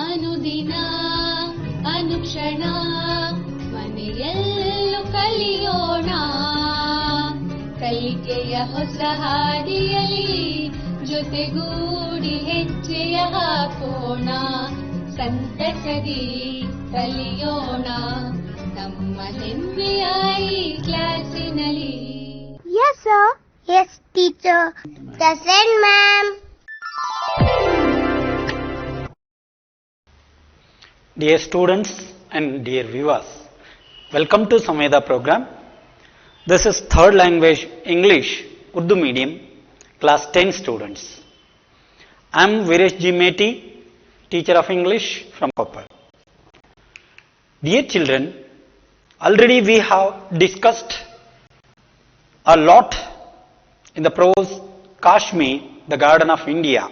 ಅನುದಿನ ಅನುಕ್ಷಣ ಮನೆಯಲ್ಲೂ ಕಲಿಯೋಣ. ಕಲಿಕೆಯ ಹೊಸ ಹಾದಿಯಲ್ಲಿ ಜೊತೆಗೂಡಿ ಹೆಜ್ಜೆಯ ಹಾಕೋಣ. ಸಂತಸದಿ ಕಲಿಯೋಣ ನಮ್ಮ ಹೆಮ್ಮೆಯ ಈ ಕ್ಲಾಸಿನಲ್ಲಿ. Yes, sir. Yes, teacher. Present, ma'am. Dear students and dear viewers, welcome to Samveda program. This is third language English Urdu medium class 10 students. I am Viresh G. Meti, teacher of English from Koppal. Dear children, already we have discussed a lot in the prose Kashmir, the garden of India.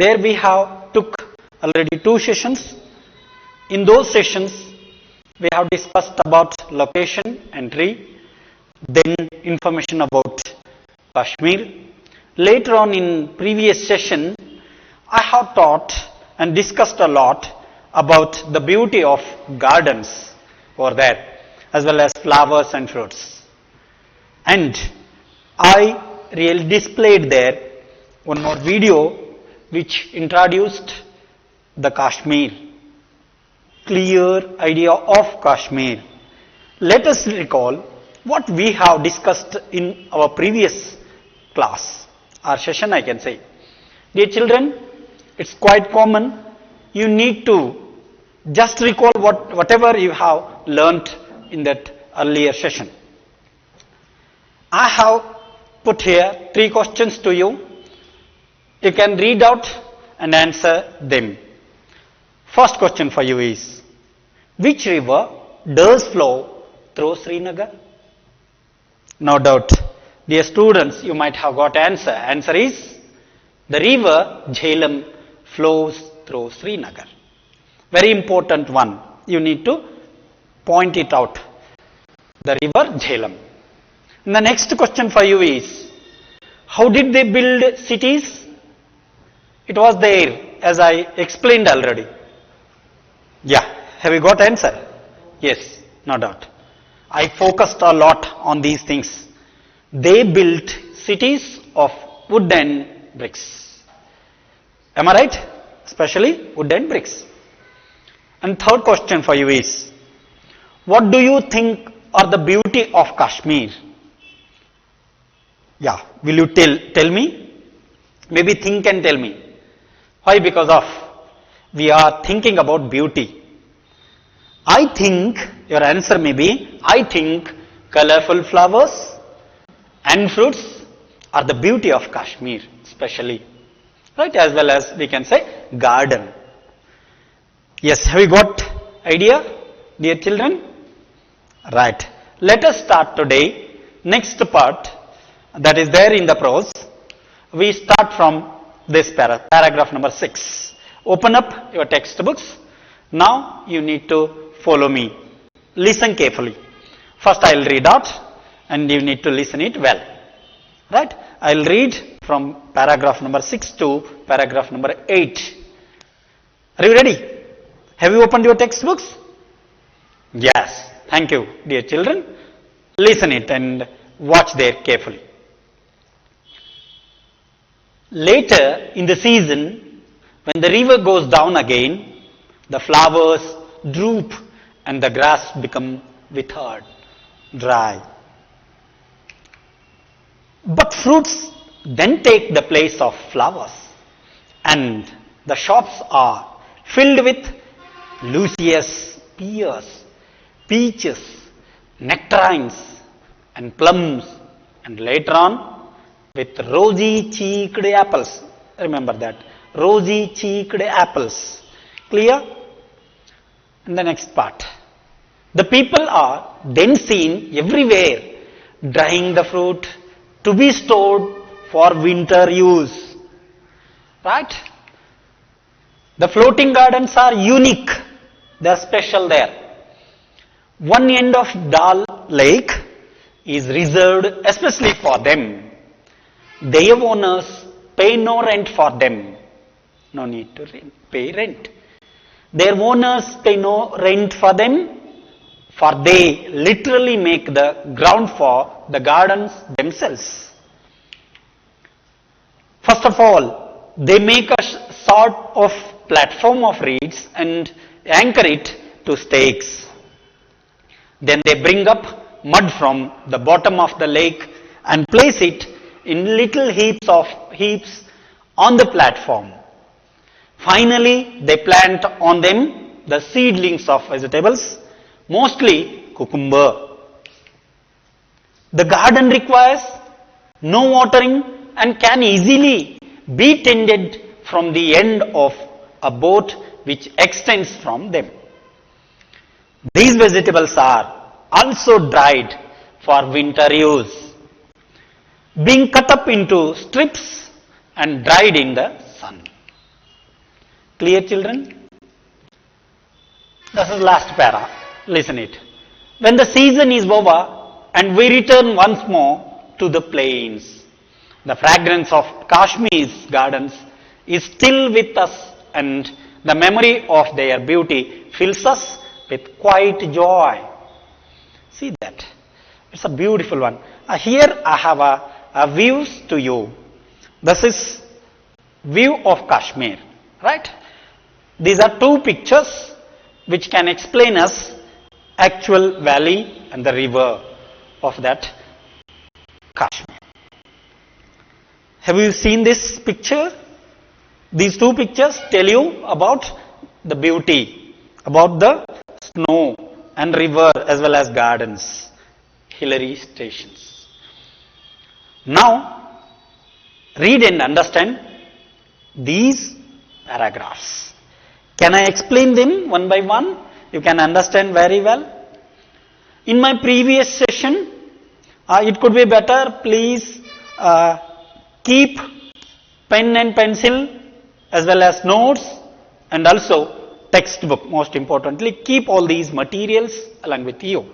There we have took already 2 sessions. In those sessions we have discussed about location, entry, then information about Kashmir. Later on in previous session I have taught and discussed a lot about the beauty of gardens over there, as well as flowers and fruits. And I really displayed there one more video which introduced the Kashmir, clear idea of Kashmir. Let us recall what we have discussed in our previous class, or session I can say. Dear children, it's quite common. You need to just recall whatever you have learnt in that earlier session. I have put here 3 questions to you. You can read out and answer them. First question for you is, which river does flow through Srinagar? No doubt, dear students, you might have got answer. Answer is, the river Jhelum flows through Srinagar. Very important one. You need to point it out. The river Jhelum. And the next question for you is, how did they build cities? It was there, as I explained already. Yeah, have you got answer? Yes, no doubt. I focused a lot on these things. They built cities of wood and bricks. Am I right? Especially wood and bricks. And third question for you is, what do you think are the beauty of Kashmir? Yeah, will you tell me? Maybe think and tell me. Why? Because of we are thinking about beauty. I think your answer may be, I think colorful flowers and fruits are the beauty of Kashmir, especially. Right? As well as we can say garden. Yes, have you got idea, dear children? Right. Let us start today. Next part that is there in the prose. We start from this paragraph number 6. Open up your textbooks. Now you need to follow me. Listen carefully. First I will read out and you need to listen it well. Right? I will read from paragraph number 6 to paragraph number 8. Are you ready? Have you opened your textbooks? Yes. Thank you, dear children. Listen it and watch there carefully. Later in the season, when the river goes down again, the flowers droop and the grass become withered, dry. But fruits then take the place of flowers, and the shops are filled with luscious pears, peaches, nectarines and plums, and later on with rosy cheeked apples. Remember that, rosy cheeked apples. Clear? And the next part, the people are then seen everywhere drying the fruit to be stored for winter use. Right? The floating gardens are unique. They are special there. One end of Dal Lake is reserved especially for them. Their owners pay no rent for them. no need to pay rent. Their owners pay no rent for them, for they literally make the ground for the gardens themselves. First of all, they make a sort of platform of reeds and anchor it to stakes. Then they bring up mud from the bottom of the lake and place it in little heaps on the platform. Finally, they plant on them the seedlings of vegetables, mostly cucumber. The garden requires no watering and can easily be tended from the end of a boat which extends from them. These vegetables are also dried for winter use, being cut up into strips and dried in the sun. Clear, children? This is last para. Listen it. When the season is over and we return once more to the plains, the fragrance of Kashmir's gardens is still with us, and the memory of their beauty fills us with quiet joy. See that? It's a beautiful one. Here I have a views to you. This is view of Kashmir, right? These are two pictures which can explain us actual valley and the river of that Kashmir. Have you seen this picture? These two pictures tell you about the beauty, about the snow and river as well as gardens, Hillary stations. Now, read and understand these paragraphs. Can I explain them one by one? You can understand very well. In my previous session, it could be better, please keep pen and pencil as well as notes and also textbook. Most importantly, keep all these materials along with you.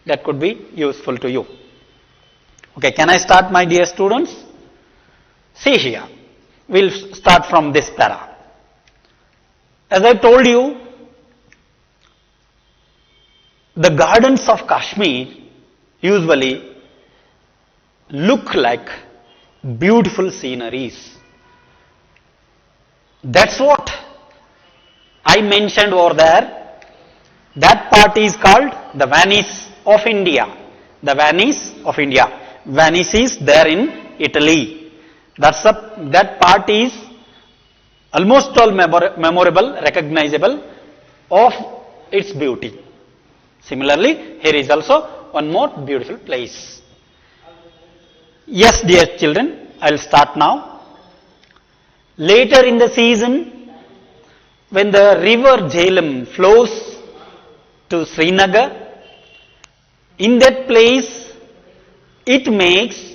That could be useful to you. Okay, can I start, my dear students? See here. We'll start from this para. As I told you, the gardens of Kashmir usually look like beautiful sceneries. That's what I mentioned over there. That part is called the Venice of India. The Venice of India. Venice is there in Italy. That part is almost all memorable, recognizable of its beauty. Similarly, here is also one more beautiful place. Yes, dear children, I will start now. Later in the season, when the river Jhelum flows to Srinagar, in that place, it makes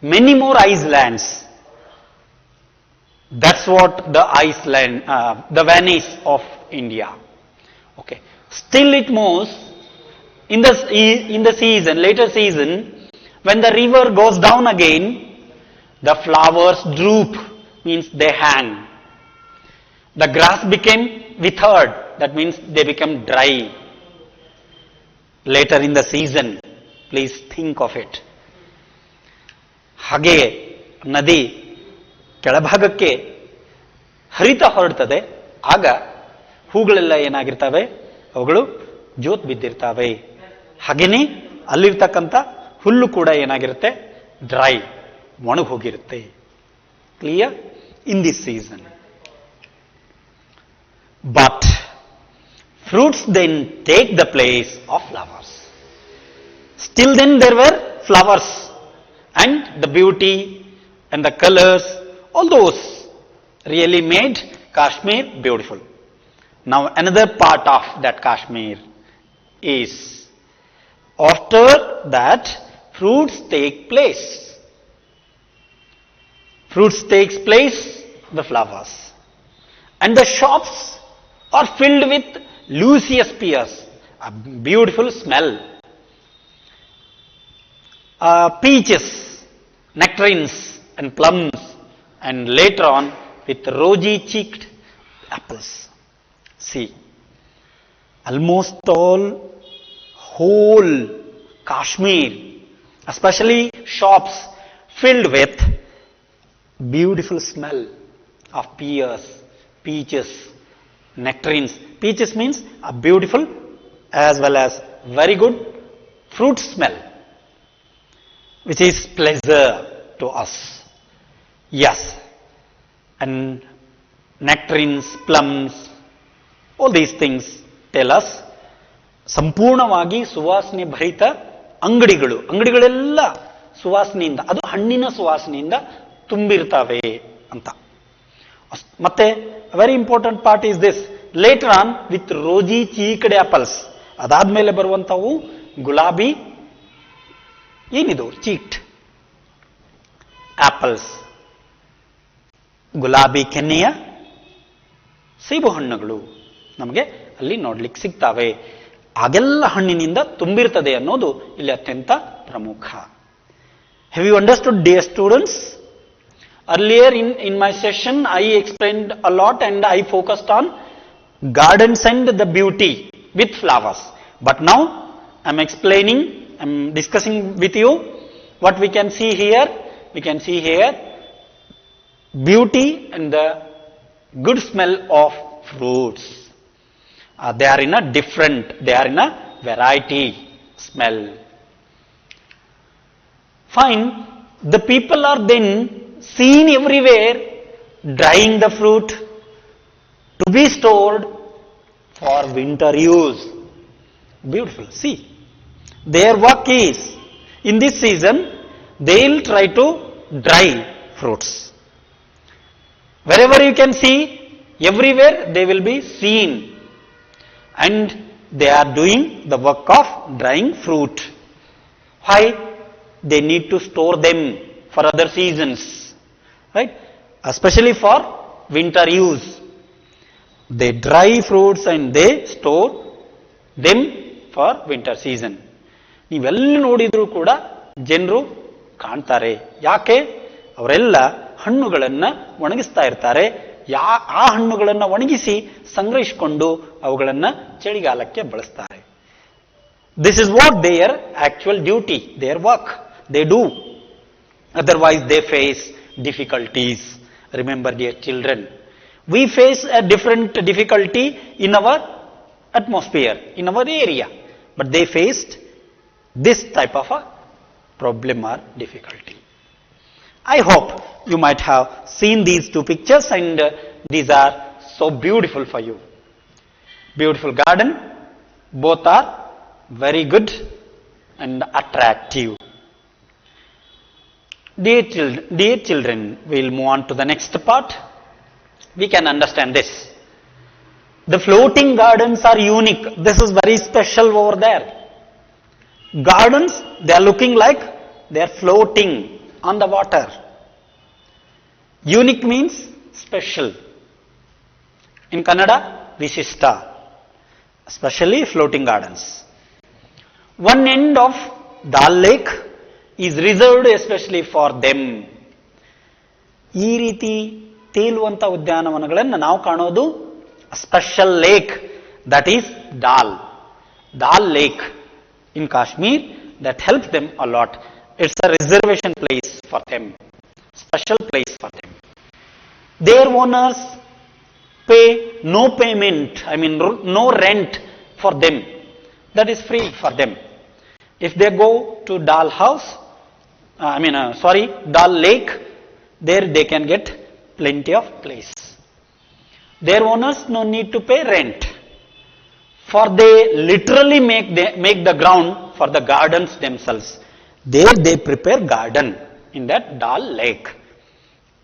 many more islands. That's what the Venice of India. Okay. Still it moves in the season, later season, when the river goes down again, the flowers droop, means they hang. The grass became withered, that means they become dry. Later in the season, please think of it. ಹಾಗೆಯೇ ನದಿ ಕೆಳಭಾಗಕ್ಕೆ ಹರಿತ ಹೊರಡ್ತದೆ, ಆಗ ಹೂಗಳೆಲ್ಲ ಏನಾಗಿರ್ತವೆ, ಅವುಗಳು ಜೋತ್ ಬಿದ್ದಿರ್ತವೆ. ಹಾಗೇನೆ ಅಲ್ಲಿರ್ತಕ್ಕಂಥ ಹುಲ್ಲು ಕೂಡ ಏನಾಗಿರುತ್ತೆ, ಡ್ರೈ, ಒಣಗಿ ಹೋಗಿರುತ್ತೆ. Clear? In this season. But fruits then take the place of flowers. Still then there were flowers and the beauty and the colors, all those really made Kashmir beautiful. Now another part of that Kashmir is, after that fruits take place. Fruits takes place, the flowers. And the shops are filled with lucius pears, a beautiful smell. Peaches, nectarines and plums, and later on with rosy cheeked apples. See, almost all whole Kashmir, especially shops filled with beautiful smell of pears, peaches, nectarines. Peaches means a beautiful as well as very good fruit smell, which is pleasure to us. Yes, and nectarines, plums, all these things tell us ಸಂಪೂರ್ಣವಾಗಿ ಸುವಾಸನೆ ಭರಿತ ಅಂಗಡಿಗಳೆಲ್ಲ ಸುವಾಸನೆಯಿಂದ, ಅದು ಹಣ್ಣಿನ ಸುವಾಸನೆಯಿಂದ ತುಂಬಿರ್ತವೆ ಅಂತ. ಮತ್ತೆ very important part is this, later on with rosy cheeked apples. ಅದಾದ್ಮೇಲೆ ಬರುವಂತವು ಗುಲಾಬಿ, ಏನಿದು ಚೀಕ್ಡ್ ಆಪಲ್ಸ್, ಗುಲಾಬಿ ಕೆನ್ನೆಯ ಸೇಬು ಹಣ್ಣುಗಳು ನಮಗೆ ಅಲ್ಲಿ ನೋಡ್ಲಿಕ್ಕೆ ಸಿಗ್ತವೆ. ಆಗೆಲ್ಲ ಹಣ್ಣಿನಿಂದ ತುಂಬಿರ್ತದೆ ಅನ್ನೋದು ಇಲ್ಲಿ ಅತ್ಯಂತ ಪ್ರಮುಖ. Have you understood, dear students? Earlier in my session, I explained a lot and I focused on gardens and the beauty with flowers. But now I'm discussing with you what we can see here. We can see here beauty and the good smell of fruits. They are in a variety smell. Fine, the people are then seen everywhere drying the fruit to be stored for winter use. Beautiful. See, their work is, in this season, they'll try to dry fruits. Wherever you can see, everywhere they will be seen. And they are doing the work of drying fruit. Why? They need to store them for other seasons, right? Especially for winter use. They dry fruits and they store them for winter season. ನೀವೆಲ್ಲಿ ನೋಡಿದ್ರು ಕೂಡ ಜನರು ಕಾಣ್ತಾರೆ. ಯಾಕೆ? ಅವರೆಲ್ಲ ಹಣ್ಣುಗಳನ್ನ ಒಣಗಿಸ್ತಾ ಇರ್ತಾರೆ. ಆ ಹಣ್ಣುಗಳನ್ನು ಒಣಗಿಸಿ ಸಂಗ್ರಹಿಸಿಕೊಂಡು ಅವುಗಳನ್ನ ಚಳಿಗಾಲಕ್ಕೆ ಬಳಸ್ತಾರೆ. This is what there actual duty, there work they do. Otherwise they face difficulties. Remember, dear children, we face a different difficulty in our atmosphere, in our area, but they faced this type of a problem or difficulty. I hope you might have seen these two pictures and these are so beautiful for you. Beautiful garden, both are very good and attractive. Dear children, we will move on to the next part. We can understand this. The floating gardens are unique. This is very special over there. Gardens, they are looking like they are floating on the water. Unique means special. In Kannada, Vishishta, especially floating gardens. One end of Dal Lake is reserved especially for them. ಈ ರೀತಿ ತೇಲುವಂತ ಉದ್ಯಾನವನಗಳನ್ನು ನಾವು ಕಾಣೋದು special lake, that is Dal Lake in Kashmir, that helps them a lot. It's a reservation place for them, special place for them. Their owners pay no payment, no rent for them. That is free for them. If they go to Dal Lake, there they can get plenty of place. Their owners no need to pay rent, for they literally make the ground for the gardens themselves. There they prepare garden in that Dal Lake.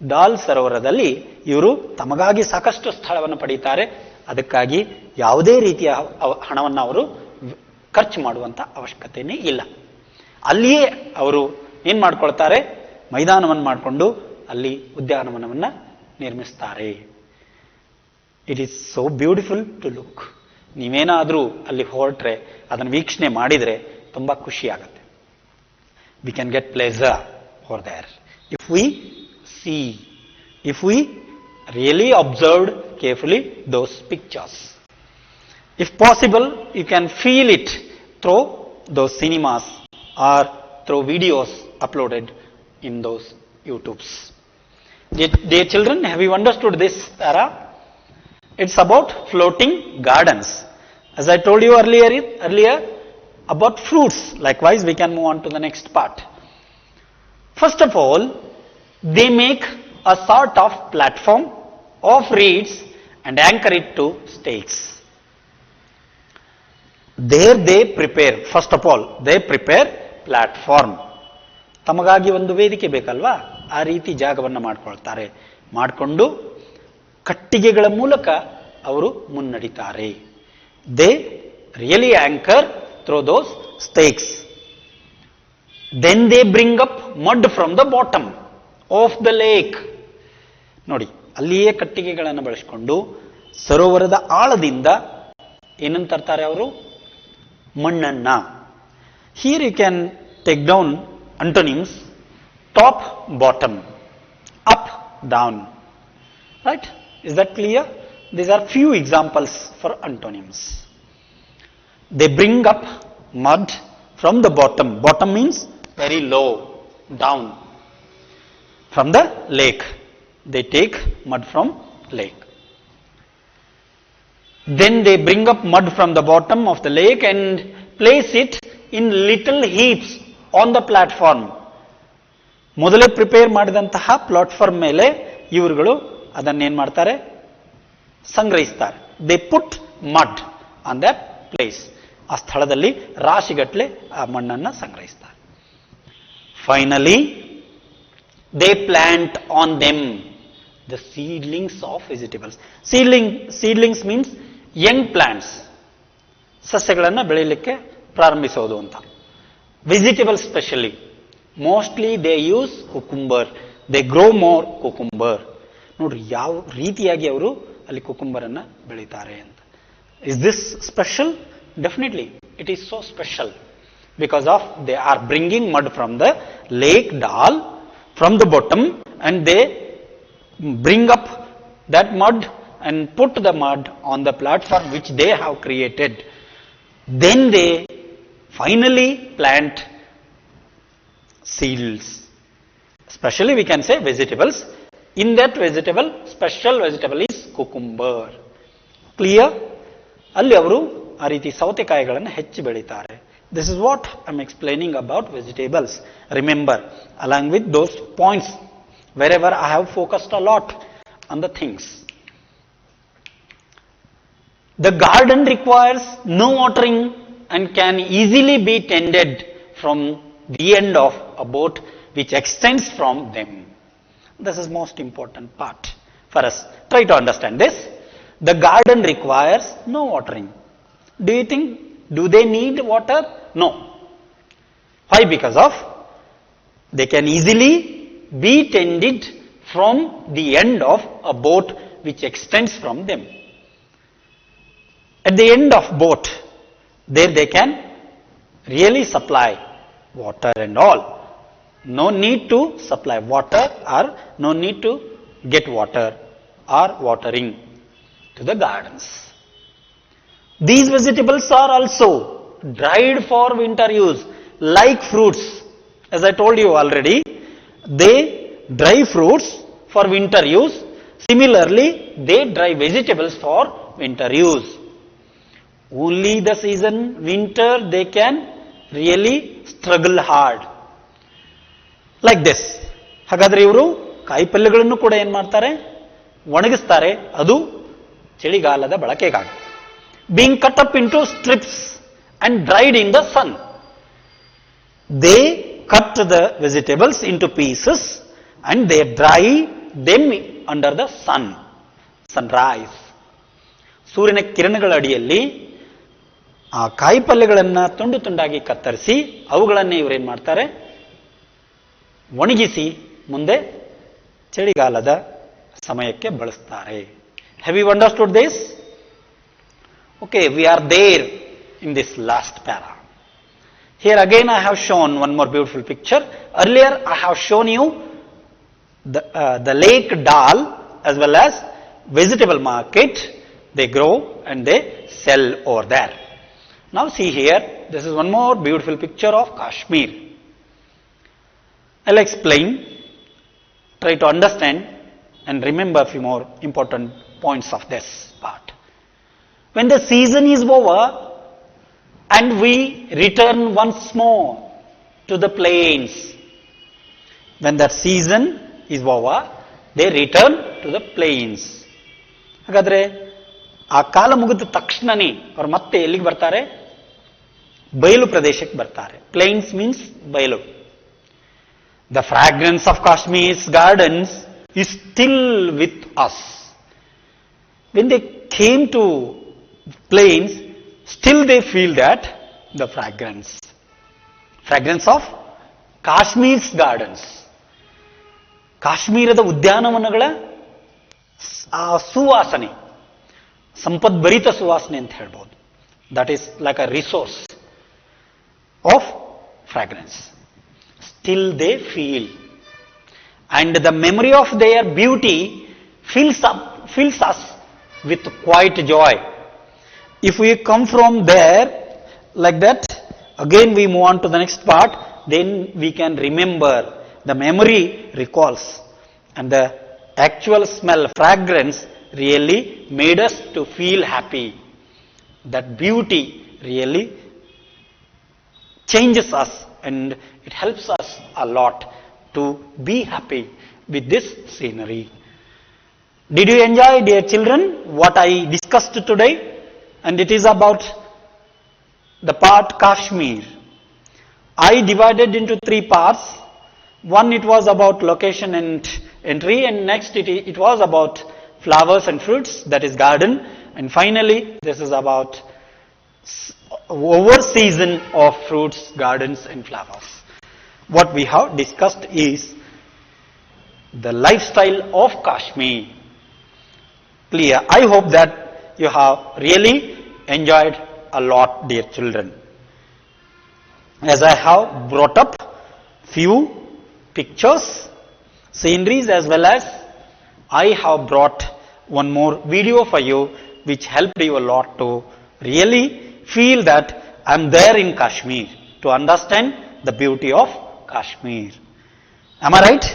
ದಾಲ್ ಸರೋವರದಲ್ಲಿ ಇವರು ತಮಗಾಗಿ ಸಾಕಷ್ಟು ಸ್ಥಳವನ್ನು ಪಡೀತಾರೆ. ಅದಕ್ಕಾಗಿ ಯಾವುದೇ ರೀತಿಯ ಹಣವನ್ನು ಅವರು ಖರ್ಚು ಮಾಡುವಂತ ಅವಶ್ಯಕತೆಯೇ ಇಲ್ಲ. ಅಲ್ಲಿಯೇ ಅವರು ಏನ್ ಮಾಡ್ಕೊಳ್ತಾರೆ, ಮೈದಾನವನ್ನು ಮಾಡಿಕೊಂಡು ಅಲ್ಲಿ ಉದ್ಯಾನವನವನ್ನು ನಿರ್ಮಿಸ್ತಾರೆ. It is so beautiful to look. ನೀವೇನಾದರೂ ಅಲ್ಲಿ ಹೊರಟ್ರೆ, ಅದನ್ನು ವೀಕ್ಷಣೆ ಮಾಡಿದರೆ ತುಂಬಾ ಖುಷಿ ಆಗುತ್ತೆ. We can get pleasure for there if we really observed carefully those pictures. If possible, you can feel it through those cinemas or through videos uploaded in those YouTubes. Dear children, have you understood this para? It's about floating gardens. As I told you earlier about fruits. Likewise, we can move on to the next part. First of all, they make a sort of platform of reeds and anchor it to stakes. There they prepare, first of all, they prepare platform. ತಮಗಾಗಿ ಒಂದು ವೇದಿಕೆ ಬೇಕಲ್ವಾ, ಆ ರೀತಿ ಜಾಗವನ್ನು ಮಾಡಿಕೊಳ್ತಾರೆ. ಮಾಡಿಕೊಂಡು ಕಟ್ಟಿಗೆಗಳ ಮೂಲಕ ಅವರು ಮುನ್ನಡಿತಾರೆ. They really anchor through those stakes. Then they bring up mud from the bottom of the lake. ನೋಡಿ, ಅಲ್ಲಿಯೇ ಕಟ್ಟಿಗೆಗಳನ್ನು ಬಳಸಿಕೊಂಡು ಸರೋವರದ ಆಳದಿಂದ ಏನಂತ ತರ್ತಾರೆ ಅವರು? ಮಣ್ಣನ್ನ. Here you can take down antonyms: top, bottom, up, down. Right? Is that clear? These are few examples for antonyms. They bring up mud from the bottom. Bottom means very low, down. From the lake. They take mud from lake. Then they bring up mud from the bottom of the lake and place it in little heaps on the platform. ಮೊದಲೇ prepare ಮಾಡಿದಂತಹ platform ಮೇಲೆ ಇವರುಗಳು ಅದನ್ನೇನ್ ಮಾಡ್ತಾರೆ? ಸಂಗ್ರಹಿಸ್ತಾರೆ. They put mud on that place. ಆ ಸ್ಥಳದಲ್ಲಿ ರಾಶಿಗಟ್ಟಲೆ ಆ ಮಣ್ಣನ್ನು ಸಂಗ್ರಹಿಸ್ತಾರೆ. Finally they plant on them the seedlings of vegetables. Seedlings means young plants. ಸಸ್ಯಗಳನ್ನು ಬೆಳೀಲಿಕ್ಕೆ ಪ್ರಾರಂಭಿಸೋದು ಅಂತ. Vegetables specially, mostly they use cucumber. They grow more cucumber. ನೋಡ್ರಿ ಯಾವ ರೀತಿಯಾಗಿ ಅವರು ಅಲ್ಲಿ ಕುಕುಂಬರ್ ಅನ್ನ ಬೆಳೀತಾರೆ ಅಂತ. Is this special? Definitely, it is so special because of they are bringing mud from the lake Dal from the bottom, and they bring up that mud and put the mud on the platform which they have created. Then they finally plant seeds. Especially we can say vegetables. In that vegetable, special vegetable is cucumber. Clear? ಅಲ್ಲಿ ಅವರು ಆ ರೀತಿ ಸೌತೆಕಾಯಿಗಳನ್ನು ಹೆಚ್ಚು ಬೆಳೀತಾರೆ. This is what I am explaining about vegetables. Remember, along with those points, wherever I have focused a lot on the things. The garden requires no watering and can easily be tended from the end of a boat which extends from them. This is most important part for us. Try to understand this. The garden requires no watering. Do you think, do they need water? No. Why? Because of they can easily be tended from the end of a boat which extends from them. At the end of boat, there they can really supply water and all. No need to supply water or no need to get water or watering to the gardens. These vegetables are also dried for winter use like fruits. As I told you already, they dry fruits for winter use. Similarly, they dry vegetables for winter use. Only the season winter they can really struggle hard. Like this. ಹಾಗಾದ್ರೆ ಇವರು ಕಾಯಿಪಲ್ಯಗಳನ್ನು ಕೂಡ ಏನ್ ಮಾಡ್ತಾರೆ? ಒಣಗಿಸ್ತಾರೆ. ಅದು ಚಳಿಗಾಲದ ಬಳಕೆಗಾಗಿ. Being cut up into strips and dried in the sun. They cut the vegetables into pieces and they dry them under the sun. Sunrise. ಸೂರ್ಯನ ಕಿರಣಗಳ ಅಡಿಯಲ್ಲಿ ಆ ಕಾಯಿಪಲ್ಯಗಳನ್ನು ತುಂಡು ತುಂಡಾಗಿ ಕತ್ತರಿಸಿ ಅವುಗಳನ್ನೇ ಇವರೇನು ಮಾಡ್ತಾರೆ? ಒಣಗಿಸಿ ಮುಂದೆ ಚಳಿಗಾಲದ ಸಮಯಕ್ಕೆ ಬಳಸ್ತಾರೆ. Have you understood this? Okay, we are there in this last para. Here again I have shown one more beautiful picture. Earlier I have shown you the lake Dal as well as vegetable market. They grow and they sell over there. Now see here, this is one more beautiful picture of Kashmir. I'll explain, try to understand and remember a few more important points of this part. When the season is over and we return once more to the plains, when that season is over, they return to the plains. ಹಾಗಾದ್ರೆ ಆ ಕಾಲ ಮುಗಿದ ತಕ್ಷಣನೇ ಅವರು ಮತ್ತೆ ಎಲ್ಲಿಗೆ ಬರ್ತಾರೆ? ಬಯಲು ಪ್ರದೇಶಕ್ಕೆ ಬರ್ತಾರೆ. ಪ್ಲೇನ್ಸ್ ಮೀನ್ಸ್ ಬಯಲು. The fragrance of Kashmir's gardens is still with us. When they came to plains, still they feel that the fragrance of Kashmir's gardens. ಕಾಶ್ಮೀರದ ಉದ್ಯಾನವನಗಳ ಆ ಸುವಾಸನೆ, ಸಂಪದ್ಭರಿತ ಸುವಾಸನೆ ಅಂತ ಹೇಳ್ಬೋದು. That is like a resource of fragrance. Still they feel, and the memory of their beauty fills us with quite joy. If we come from there like that, again we move on to the next part, then we can remember, the memory recalls, and the actual smell, fragrance really made us to feel happy. That beauty really changes us and it helps us a lot to be happy with this scenery. Did you enjoy, dear children, what I discussed today? And it is about the part Kashmir. I divided into 3 parts. One, it was about location and entry, and next it was about flowers and fruits, that is garden, and finally this is about over season of fruits, gardens and flowers. What we have discussed is the lifestyle of Kashmir. Clear? I hope that you have really enjoyed a lot, dear children. As I have brought up few pictures, sceneries, as well as I have brought one more video for you which helped you a lot to really feel that I am there in Kashmir, to understand the beauty of Kashmir. Am I right?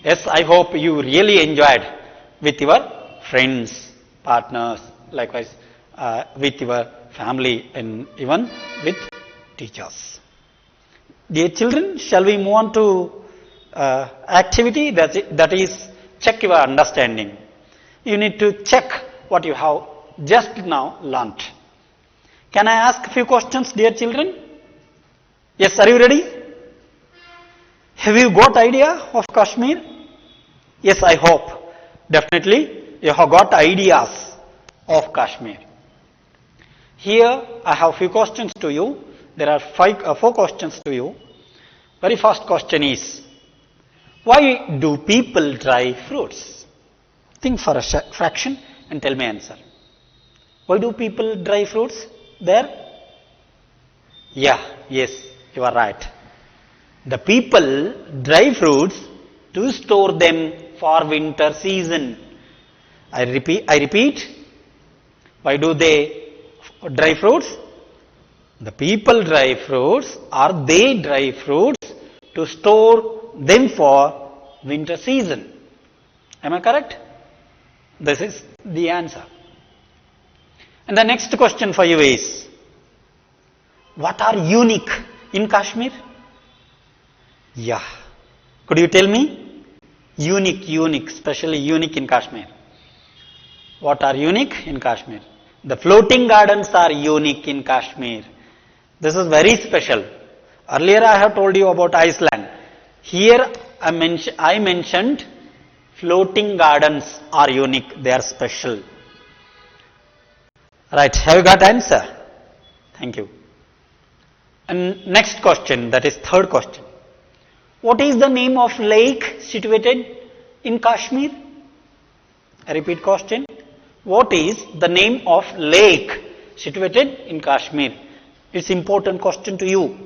Yes, I hope you really enjoyed with your friends, partners, likewise with your family and even with teachers. Dear children, shall we move on to activity, that is check your understanding. You need to check what you have just now learnt. Can I ask a few questions, dear children? Yes, are you ready? Have you got idea of Kashmir? Yes, I hope. Definitely you have got ideas of Kashmir. Here I have few questions to you. There are 4 questions to you. Very first question is, why do people dry fruits? Think for a fraction and tell me answer. Why do people dry fruits there? Yeah, yes, you are right. The people dry fruits to store them for winter season. I repeat, why do they dry fruits? The people dry fruits, or they dry fruits to store them for winter season. Am I correct? This is the answer. And the next question for you is, what are unique in Kashmir? Yeah. Could you tell me? Unique, especially unique in Kashmir. What are unique in Kashmir? The floating gardens are unique in Kashmir. This is very special. Earlier I have told you about Iceland. Here I mentioned floating gardens are unique, they are special. Right, have you got answer? Thank you. And next question, that is 3rd question. What is the name of lake situated in Kashmir? I repeat question. What is the name of lake situated in Kashmir? It's important question to you.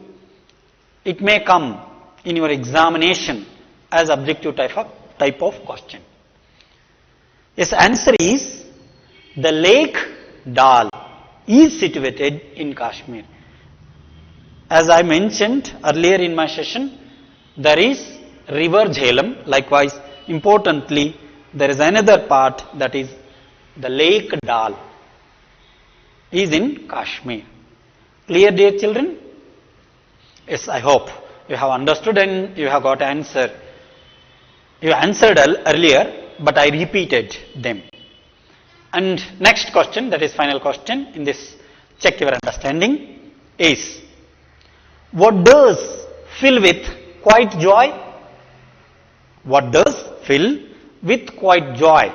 It may come in your examination as objective type of question. Yes, answer is the Lake Dal is situated in Kashmir. As I mentioned earlier in my session, there is river Jhelum. Likewise, importantly, there is another part, that is the Lake Dal is in Kashmir. Clear, dear children? Yes, I hope you have understood and you have got answer. You answered earlier, but I repeated them. And next question, that is final question in this check your understanding, is what does fill with quiet joy? What does fill with quiet joy?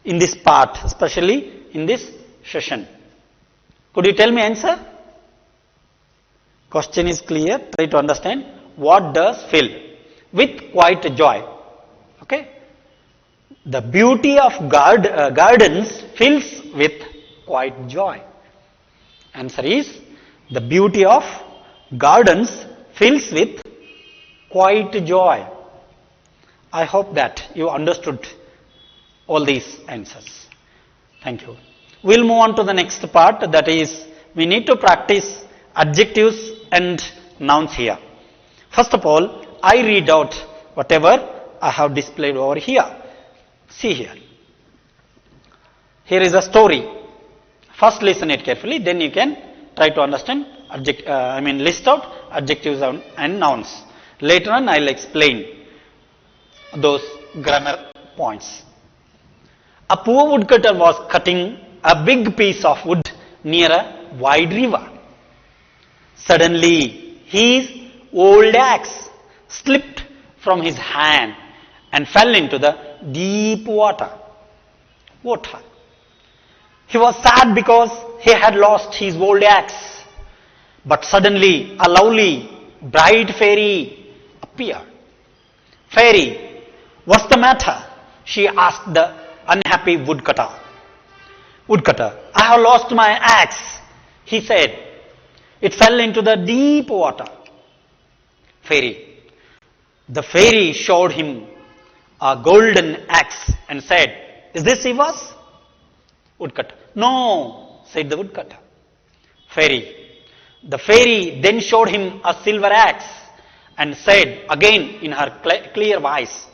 In this part, especially in this session. Could you tell me answer? Question is clear. Try to understand. What does fill with quiet joy? Okay. The beauty of gardens fills with quiet joy. Answer is the beauty of gardens fills with quiet joy. I hope that you understood all these answers. Thank you. We'll move on to the next part, that is we need to practice adjectives and nouns here. First of all, I read out whatever I have displayed over here. See here. Here is a story. First listen it carefully, then you can try to understand list out adjectives and nouns. Later on I will explain those grammar points. A poor woodcutter was cutting a big piece of wood near a wide river. Suddenly his old axe slipped from his hand and fell into the deep water. He was sad because he had lost his old axe. But suddenly a lovely, bright fairy appeared. Fairy, what's the matter? She asked the unhappy woodcutter. Woodcutter, I have lost my axe, he said. It fell into the deep water. Fairy. The fairy showed him a golden axe and said, is this yours? Woodcutter. No, said the woodcutter. Fairy. The fairy then showed him a silver axe and said again in her clear voice,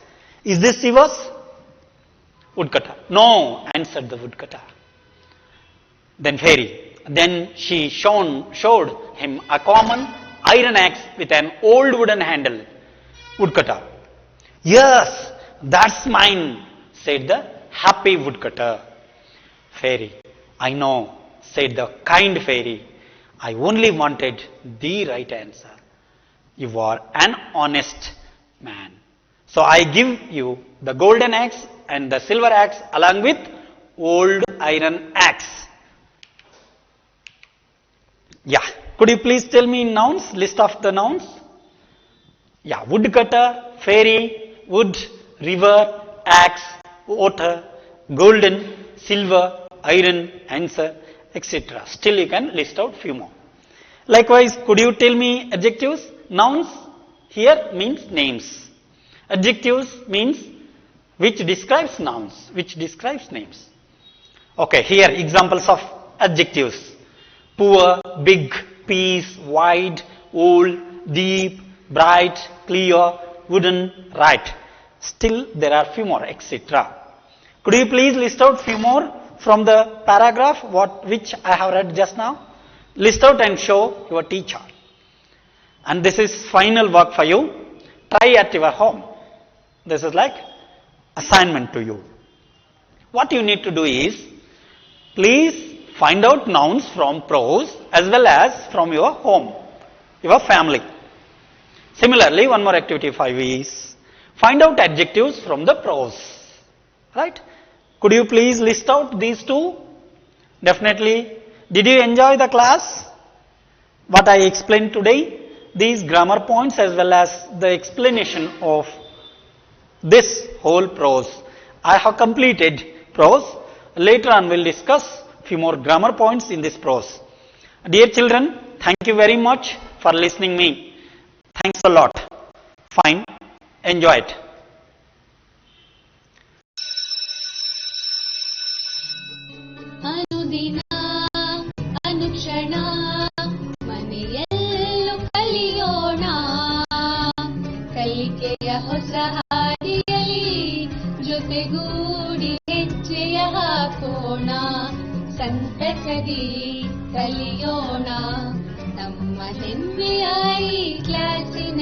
is this yours? Woodcutter. No, answered the woodcutter. Then fairy. Then she showed him a common iron axe with an old wooden handle. Woodcutter. Yes, that's mine, said the happy woodcutter. Fairy. I know, said the kind fairy. I only wanted the right answer. You are an honest man. So I give you the golden axe and the silver axe along with old iron axe. Yeah. Could you please tell me in nouns, list of the nouns? Yeah. Woodcutter, fairy, wood, river, axe, water, golden, silver, iron, answer, etc. Still you can list out few more. Likewise, could you tell me adjectives? Nouns here means names. Adjectives means which describes nouns, which describes names. Okay, here examples of adjectives. Poor, big, peace, wide, old, deep, bright, clear, wooden, right. Still there are few more, etc. Could you please list out few more from the paragraph which I have read just now? List out and show your teacher. And this is final work for you. Try at your home. This is like assignment to you. What you need to do is, please find out nouns from prose as well as from your home, your family. Similarly, one more activity 5 is, find out adjectives from the prose. Right? Could you please list out these two? Definitely. Did you enjoy the class? What I explained today? These grammar points as well as the explanation of this whole prose. I have completed prose. Later on we'll discuss few more grammar points in this prose. Dear children, thank you very much for listening me. Thanks a lot. Fine. Enjoy it. ಅನುದಿನ ಅನುಕ್ಷಣ ಮನೆಯಲ್ಲೂ ಕಲಿಯೋಣ. ಕಲಿಕೆಯ ಹೊಸ ಹಾದಿಯಲ್ಲಿ ಜೊತೆಗೂಡಿ ಹೆಜ್ಜೆಯ ಹಾಕೋಣ. ಸಂತಸದಿ ಕಲಿಯೋಣ ನಮ್ಮ ಹೆಮ್ಮೆಯ ಈ ಕ್ಲಾಸಿನ